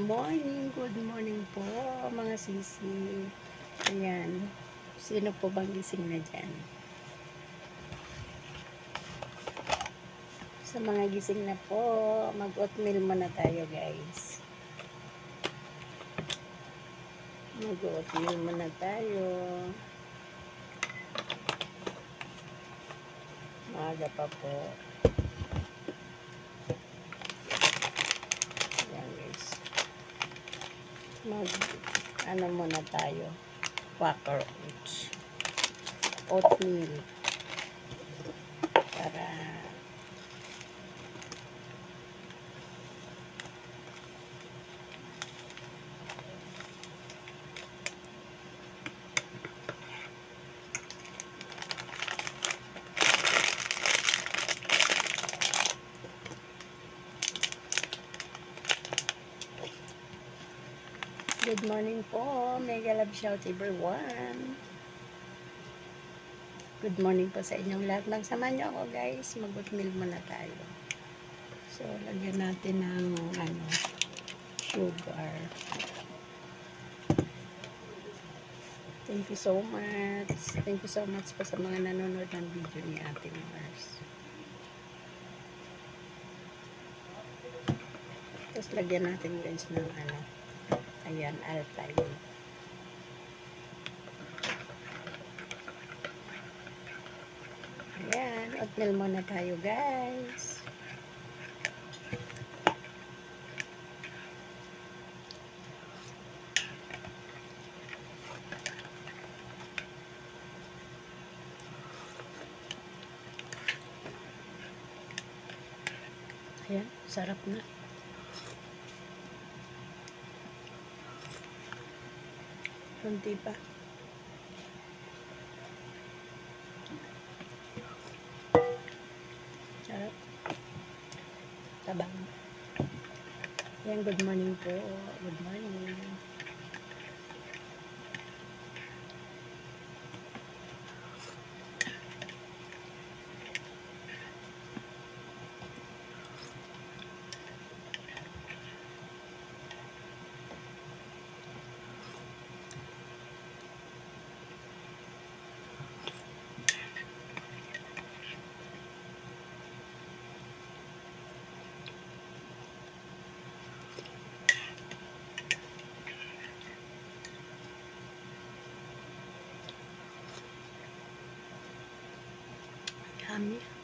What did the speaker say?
good morning po mga sisi. Ayan, sino po bang gising na dyan? Sa mga gising na po, mag-oatmeal muna tayo guys. Mag-oatmeal muna tayo. Maaga pa po. Ayan guys. Ano muna tayo? Quaker oats. Oatmeal. Para good morning po. Mega love shout everyone. Good morning po sa inyong lahat. Magsama niyo ako guys. Mag-oatmeal muna tayo. So, lagyan natin ng sugar. Thank you so much. Thank you so much po sa mga nanonood ng video ni Ate Mars. Tapos lagyan natin guys ng ayan, alpine. Ayan, oatmeal muna tayo guys. Ayan, sarap na. Kunti pa. Sarap. Tabang. Ayan, good morning po. Good morning. Yummy.